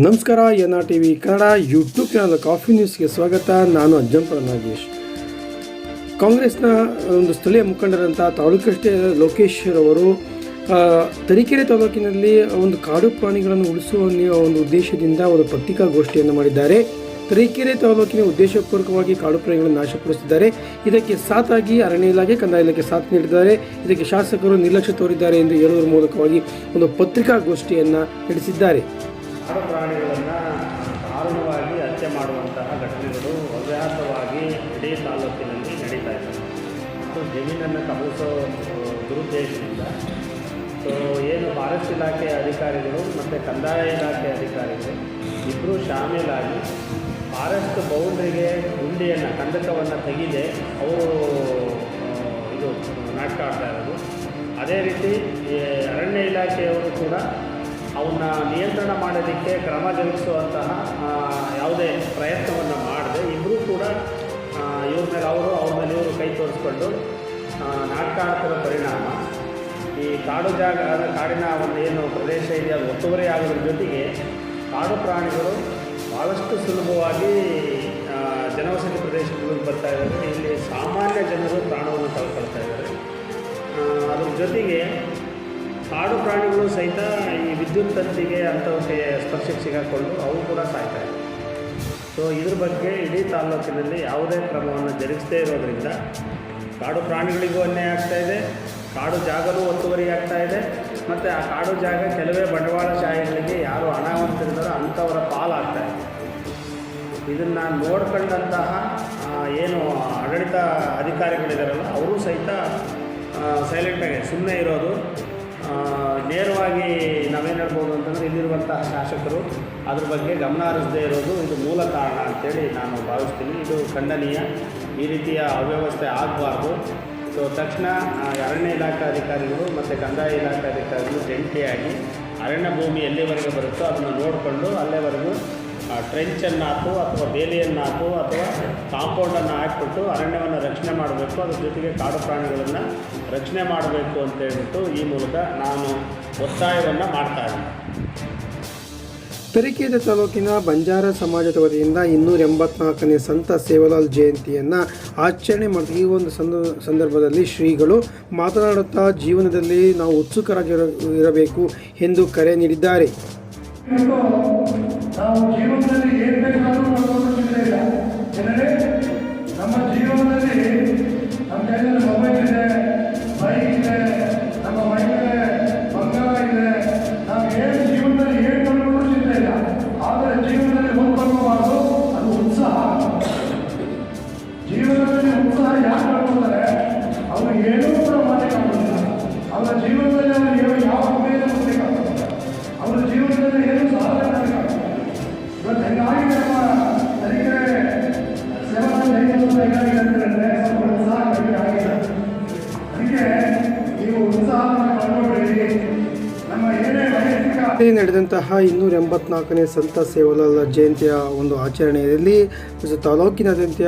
ನಮಸ್ಕಾರ, NR TV Kannada YouTube channel coffee ನ್ಯೂಸ್ಗೆ ಸ್ವಾಗತ. ನಾನು ಅಜ್ಜಂಪುರ ನಾಗೇಶ್. ಕಾಂಗ್ರೆಸ್ನ ಒಂದು ಸ್ಥಳೀಯ ಮುಖಂಡರಂಥ ತಾಲೂಕಷ್ಟೇ ಲೋಕೇಶ್ ಅವರು ತರೀಕೆರೆ ತಾಲೂಕಿನಲ್ಲಿ ಒಂದು ಕಾಡು ಪ್ರಾಣಿಗಳನ್ನು ಉಳಿಸುವ ಒಂದು ಉದ್ದೇಶದಿಂದ ಒಂದು ಪತ್ರಿಕಾಗೋಷ್ಠಿಯನ್ನು ಮಾಡಿದ್ದಾರೆ. ತರೀಕೆರೆ ತಾಲೂಕಿನ ಉದ್ದೇಶಪೂರ್ವಕವಾಗಿ ಕಾಡು ಪ್ರಾಣಿಗಳನ್ನು ನಾಶಪಡಿಸಿದ್ದಾರೆ. ಇದಕ್ಕೆ ಸಾಥಾಗಿ ಅರಣ್ಯ ಇಲಾಖೆ, ಕಂದಾಯ ಇಲಾಖೆ ಸಾಥ್ ನೀಡಿದ್ದಾರೆ. ಇದಕ್ಕೆ ಶಾಸಕರು ನಿರ್ಲಕ್ಷ್ಯ ತೋರಿದ್ದಾರೆ ಎಂದು ಹೇಳುವುದರ ಮೂಲಕವಾಗಿ ಒಂದು ಪತ್ರಿಕಾಗೋಷ್ಠಿಯನ್ನು ನಡೆಸಿದ್ದಾರೆ. ಕಾಡು ಪ್ರಾಣಿಗಳನ್ನು ದಾರುಣವಾಗಿ ಹತ್ಯೆ ಮಾಡುವಂತಹ ಘಟನೆಗಳು ಹವ್ಯಾಸವಾಗಿ ಇಡೀ ತಾಲೂಕಿನಲ್ಲಿ ನಡೀತಾ ಇದೆ. ಮತ್ತು ಜಮೀನನ್ನು ಕಬಳಿಸೋ ದುರುದ್ದೇಶದಿಂದ ಏನು ಫಾರೆಸ್ಟ್ ಇಲಾಖೆಯ ಅಧಿಕಾರಿಗಳು ಮತ್ತು ಕಂದಾಯ ಇಲಾಖೆ ಅಧಿಕಾರಿಗಳು ಇಬ್ಬರು ಶಾಮೀಲಾಗಿ ಫಾರೆಸ್ಟ್ ಬೌಂಡ್ರಿಗೆ ಗುಂಡಿಯನ್ನು ಕಂದಕವನ್ನು ತೆಗೆದೇ ಅವರು ಇದು ನಾಟಕ ಆಡ್ತಾ ಇರೋದು. ಅದೇ ರೀತಿ ಅರಣ್ಯ ಇಲಾಖೆಯವರು ಕೂಡ ಅವನ್ನ ನಿಯಂತ್ರಣ ಮಾಡೋದಕ್ಕೆ ಕ್ರಮ ಜರುಗಿಸುವಂತಹ ಯಾವುದೇ ಪ್ರಯತ್ನವನ್ನು ಮಾಡದೆ ಇಬ್ಬರೂ ಕೂಡ ಇವ್ರ ಮೇಲೆ ಅವ್ರ ಮೇಲೆ ಇವರು ಕೈ ತೋರಿಸ್ಕೊಂಡು ನಾಟಕ ಆಡ್ತಿರೋ ಪರಿಣಾಮ ಈ ಕಾಡಿನ ಒಂದು ಏನು ಪ್ರದೇಶ ಇದೆ ಅದು ಒತ್ತುವರಿ ಆಗೋದ್ರ ಜೊತೆಗೆ ಕಾಡು ಪ್ರಾಣಿಗಳು ಭಾಳಷ್ಟು ಸುಲಭವಾಗಿ ಜನವಸತಿ ಪ್ರದೇಶಗಳಿಗೆ ಬರ್ತಾ ಇದ್ದಾರೆ. ಇಲ್ಲಿ ಸಾಮಾನ್ಯ ಜನರು ಪ್ರಾಣವನ್ನು ಕಳ್ಕೊಳ್ತಾ ಇದ್ದಾರೆ. ಅದ್ರ ಜೊತೆಗೆ ಕಾಡು ಪ್ರಾಣಿಗಳು ಸಹಿತ ಈ ವಿದ್ಯುತ್ ತಂತಿಗೆ ಅಂಥವಕ್ಕೆ ಸ್ಪರ್ಶಕ್ಕೆ ಸಿಗಾಕೊಂಡು ಅವು ಕೂಡ ಸಾಯ್ತಾ ಇದೆ. ಇದ್ರ ಬಗ್ಗೆ ಇಡೀ ತಾಲೂಕಿನಲ್ಲಿ ಯಾವುದೇ ಕ್ರಮವನ್ನು ಜರುಗಿಸದೇ ಇರೋದರಿಂದ ಕಾಡು ಪ್ರಾಣಿಗಳಿಗೂ ಅನ್ಯಾಯ ಆಗ್ತಾಯಿದೆ, ಕಾಡು ಜಾಗನೂ ಒತ್ತುವರಿ ಆಗ್ತಾಯಿದೆ. ಮತ್ತು ಆ ಕಾಡು ಜಾಗ ಕೆಲವೇ ಬಂಡವಾಳಶಾಹಿಗಳಿಗೆ ಯಾರು ಹಣವಂತರಿದ್ದಾರೋ ಅಂಥವರ ಪಾಲಾಗ್ತಾಯಿದೆ. ಇದನ್ನು ನೋಡ್ಕೊಂಡಂತಹ ಏನು ಆಡಳಿತ ಅಧಿಕಾರಿಗಳಿದ್ದಾರಲ್ಲ ಅವರು ಸಹಿತ ಸೈಲೆಂಟಾಗಿ ಸುಮ್ಮನೆ ಇರೋದು. ನೇರವಾಗಿ ನಾವೇನು ಹೇಳ್ಬೋದು ಅಂತಂದರೆ ಇಲ್ಲಿರುವಂತಹ ಶಾಸಕರು ಅದ್ರ ಬಗ್ಗೆ ಗಮನ ಹರಿಸದೇ ಇರೋದು ಇದು ಮೂಲ ಕಾರಣ ಅಂತೇಳಿ ನಾನು ಭಾವಿಸ್ತೀನಿ. ಇದು ಖಂಡನೀಯ. ಈ ರೀತಿಯ ಅವ್ಯವಸ್ಥೆ ಆಗಬಾರ್ದು. ತಕ್ಷಣ ಅರಣ್ಯ ಇಲಾಖೆ ಅಧಿಕಾರಿಗಳು ಮತ್ತು ಕಂದಾಯ ಇಲಾಖೆ ಅಧಿಕಾರಿಗಳು ಜಂಟಿಯಾಗಿ ಅರಣ್ಯ ಭೂಮಿ ಎಲ್ಲಿವರೆಗೆ ಬರುತ್ತೋ ಅದನ್ನು ನೋಡಿಕೊಂಡು ಅಲ್ಲಿವರೆಗೂ ಟ್ರೆಂಚನ್ನು ಹಾಕು ಅಥವಾ ಬೇಲಿಯನ್ನು ಹಾಕು ಅಥವಾ ಕಾಂಪೌಂಡನ್ನು ಹಾಕಿಬಿಟ್ಟು ಅರಣ್ಯವನ್ನು ರಕ್ಷಣೆ ಮಾಡಬೇಕು. ಅದ್ರ ಜೊತೆಗೆ ಕಾಡು ಪ್ರಾಣಿಗಳನ್ನು ರಕ್ಷಣೆ ಮಾಡಬೇಕು ಅಂತ ಹೇಳ್ಬಿಟ್ಟು ಈ ಮೂಲಕ ನಾನು ಒತ್ತಾಯವನ್ನು ಮಾಡ್ತಾ ಇದ್ದೀನಿ. ತರೀಕೆರೆ ತಾಲೂಕಿನ ಬಂಜಾರ ಸಮಾಜದ ವತಿಯಿಂದ 284ನೇ ಸಂತ ಸೇವಾಲಾಲ್ ಜಯಂತಿಯನ್ನು ಆಚರಣೆ ಮಾಡಿದ ಈ ಒಂದು ಸಂದರ್ಭದಲ್ಲಿ ಶ್ರೀಗಳು ಮಾತನಾಡುತ್ತಾ ಜೀವನದಲ್ಲಿ ನಾವು ಉತ್ಸುಕರಾಗಿರಬೇಕು ಎಂದು ಕರೆ ನೀಡಿದ್ದಾರೆ. ನಾವು ಜೀವನದಲ್ಲಿ ಏನು ಬೇಕಾದರೂ ಇಲ್ಲ. ಜನರೇ, ನಮ್ಮ ಜೀವನದಲ್ಲಿ ನಮ್ಮ ಕೈಯಲ್ಲಿ ಮೊಬೈಲ್ ಇದೆ, ಬೈಕ್ ಇದೆ, ನಮ್ಮ ಮೈಕಡೆ ಬಂಗಾರ ಇದೆ. ನಾವು ಏನು ಜೀವನದಲ್ಲಿ ಏನು ಕಂಡುಕೊಂಡು ಚಿಂತೆ ಇಲ್ಲ. ಆದರೆ ಜೀವನದಲ್ಲಿ ಹೊಂದ್ಕೊಳ್ಳಬಾರ್ದು, ಅದು ಉತ್ಸಾಹ. ಜೀವನದಲ್ಲಿ ಉತ್ಸಾಹ ಯಾರು ಕಳ್ಕೊಳ್ತಾರೆ? ಅವರು ಏನೂ ಕೂಡ ಮಾಡಲಿಕ್ಕಾಗೋದಿಲ್ಲ. ಅವರ ಜೀವನದಲ್ಲಿ ಅವರು ಯಾವ ಮೇಲೆ ಮುಟ್ಟಲಿಕ್ಕಾಗ್ತದೆ, ಅವರ ಜೀವನದಲ್ಲಿ ಏನು ಸಾಧನೆ ಮಾಡಲಿಕ್ಕಾಗ್ತದೆ. ಇವತ್ತು ಹೆಂಗಾಗಿ ನಮ್ಮ ತರೀಕೆರೆ ಸೇವಾಲಾಲ್ ಜಯಂತಿ ಅಂತಂದರೆ ಉತ್ಸಾಹ ಕಡಿಮೆ ಆಗಿದೆ. ಅದಕ್ಕೆ ನೀವು ಉತ್ಸಾಹವನ್ನು ಕಂಡುಕೊಳ್ಳಿ. ನಮ್ಮ ಏನೇ ವೈಯಕ್ತಿಕ ನಡೆದಂತಹ 284ನೇ ಸಂತ ಸೇವಾಲಾಲ್ ಜಯಂತಿಯ ಒಂದು ಆಚರಣೆಯಲ್ಲಿ ತಾಲೂಕಿನಾದ್ಯಂತ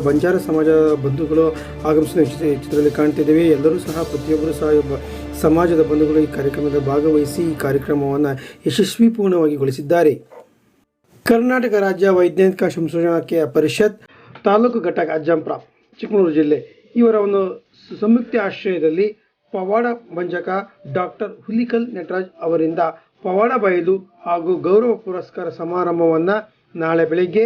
ಬಂಜಾರ ಸಮಾಜ ಬಂಧುಗಳು ಆಗಮಿಸಿದ ಚಿತ್ರದಲ್ಲಿ ಕಾಣ್ತಿದ್ದೇವೆ. ಎಲ್ಲರೂ ಸಹ ಪ್ರತಿಯೊಬ್ಬರು ಸಹ ಸಮಾಜದ ಬಂಧುಗಳು ಈ ಕಾರ್ಯಕ್ರಮದಲ್ಲಿ ಭಾಗವಹಿಸಿ ಈ ಕಾರ್ಯಕ್ರಮವನ್ನು ಯಶಸ್ವಿಪೂರ್ಣವಾಗಿಗೊಳಿಸಿದ್ದಾರೆ. ಕರ್ನಾಟಕ ರಾಜ್ಯ ವೈಜ್ಞಾನಿಕ ಸಂಶೋಧನಾ ಪರಿಷತ್ ತಾಲೂಕು ಘಟಕ ಅಜ್ಜಂಪುರ ಚಿಕ್ಕಮಗಳೂರು ಜಿಲ್ಲೆ ಇವರ ಒಂದು ಸಂಯುಕ್ತ ಆಶ್ರಯದಲ್ಲಿ ಪವಾಡ ಭಂಜಕ ಡಾಕ್ಟರ್ ಹುಲಿಕಲ್ ನಟರಾಜ್ ಅವರಿಂದ ಪವಾಡ ಬಯಲು ಹಾಗೂ ಗೌರವ ಪುರಸ್ಕಾರ ಸಮಾರಂಭವನ್ನು ನಾಳೆ ಬೆಳಗ್ಗೆ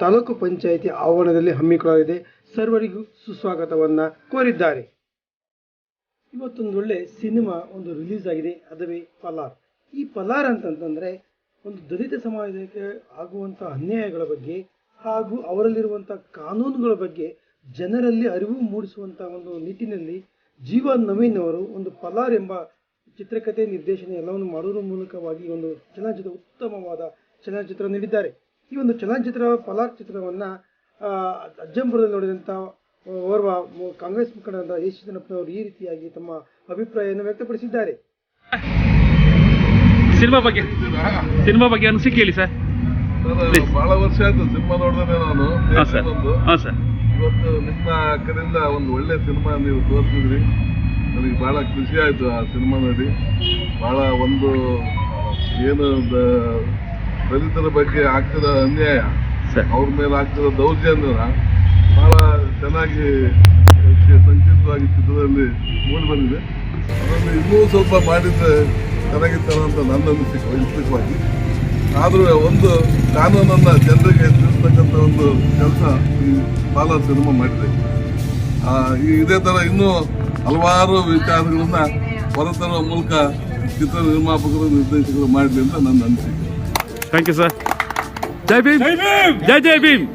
ತಾಲೂಕು ಪಂಚಾಯಿತಿ ಆವರಣದಲ್ಲಿ ಹಮ್ಮಿಕೊಳ್ಳಲಾಗಿದೆ. ಸರ್ವರಿಗೂ ಸುಸ್ವಾಗತವನ್ನು ಕೋರಿದ್ದಾರೆ. ಇವತ್ತೊಂದು ಒಳ್ಳೆ ಸಿನಿಮಾ ಒಂದು ರಿಲೀಸ್ ಆಗಿದೆ, ಅದುವೇ ಪಲಾರ್. ಈ ಪಲಾರ್ ಅಂತಂತಂದರೆ ಒಂದು ದಲಿತ ಸಮಾಜಕ್ಕೆ ಆಗುವಂಥ ಅನ್ಯಾಯಗಳ ಬಗ್ಗೆ ಹಾಗೂ ಅವರಲ್ಲಿರುವಂಥ ಕಾನೂನುಗಳ ಬಗ್ಗೆ ಜನರಲ್ಲಿ ಅರಿವು ಮೂಡಿಸುವಂಥ ಒಂದು ನಿಟ್ಟಿನಲ್ಲಿ ಜೀವ ನವೀನ್ ಅವರು ಒಂದು ಪಲಾರ್ ಎಂಬ ಚಿತ್ರಕಥೆ, ನಿರ್ದೇಶನ ಎಲ್ಲವನ್ನು ಮಾಡುವುದರ ಮೂಲಕವಾಗಿ ಒಂದು ಚಲನಚಿತ್ರ, ಉತ್ತಮವಾದ ಚಲನಚಿತ್ರ ನೀಡಿದ್ದಾರೆ. ಈ ಒಂದು ಚಲನಚಿತ್ರ ಪಲಾರ್ ಚಿತ್ರವನ್ನು ಅಜ್ಜಂಪುರದಲ್ಲಿ ನೋಡಿದಂಥ ಓರ್ವ ಕಾಂಗ್ರೆಸ್ ಮುಖಂಡರಾದ ಎಸ್ ಚಿನ್ನಪ್ಪನವರು ಈ ರೀತಿಯಾಗಿ ತಮ್ಮ ಅಭಿಪ್ರಾಯವನ್ನು ವ್ಯಕ್ತಪಡಿಸಿದ್ದಾರೆ. ಸಿನಿಮಾ ಬಗ್ಗೆ ಅನಿಸಿಕೆ ಹೇಳಿ ಸರ್. ಬಹಳ ವರ್ಷ ಆಯ್ತು ಸಿನಿಮಾ ನೋಡಿದ್ರೆ ನಾನು. ಇವತ್ತು ನಿಮ್ಮ ಕಡೆಯಿಂದ ಒಂದು ಒಳ್ಳೆ ಸಿನಿಮಾ ನೀವು ತೋರಿಸಿದ್ರಿ. ನನಗೆ ಭಾಳ ಖುಷಿ ಆಯಿತು ಆ ಸಿನಿಮಾ ನೋಡಿ. ಭಾಳ ಒಂದು ಏನು ದಲಿತರ ಬಗ್ಗೆ ಆಗ್ತಿರೋ ಅನ್ಯಾಯ, ಅವ್ರ ಮೇಲೆ ಆಗ್ತಿರೋ ದೌರ್ಜನ್ಯ ಭಾಳ ಚೆನ್ನಾಗಿ ಸಂಕ್ಷಿಪ್ತವಾಗಿ ಚಿತ್ರದಲ್ಲಿ ಮೂಡಿ ಬಂದಿದೆ. ಅದನ್ನು ಇನ್ನೂ ಸ್ವಲ್ಪ ಮಾಡಿದರೆ ಚೆನ್ನಾಗಿರ್ತಾರ ಅಂತ ನನ್ನ ಅನಿಸಿಕೆ ವೈಯಕ್ತಿಕವಾಗಿ. ಆದರೂ ಒಂದು ಕಾನೂನನ್ನು ಜನರಿಗೆ ತಿಳಿಸ್ತಕ್ಕಂಥ ಒಂದು ಕೆಲಸ ಈ ಸಾಲಾರ್ ಸಿನಿಮಾ ಮಾಡಿದೆ. ಇದೇ ಥರ ಇನ್ನೂ ಹಲವಾರು ವಿಚಾರಗಳನ್ನ ಹೊರತರುವ ಮೂಲಕ ಚಿತ್ರ ನಿರ್ಮಾಪಕರು ನಿರ್ದೇಶಕರು ಮಾಡಲಿ ಅಂತ ನನ್ನ ಅನಿಸಿಕೆ. Thank you sir. ಜೈ ಭೀಮ್, ಜೈ ಜೈ ಭೀಮ್.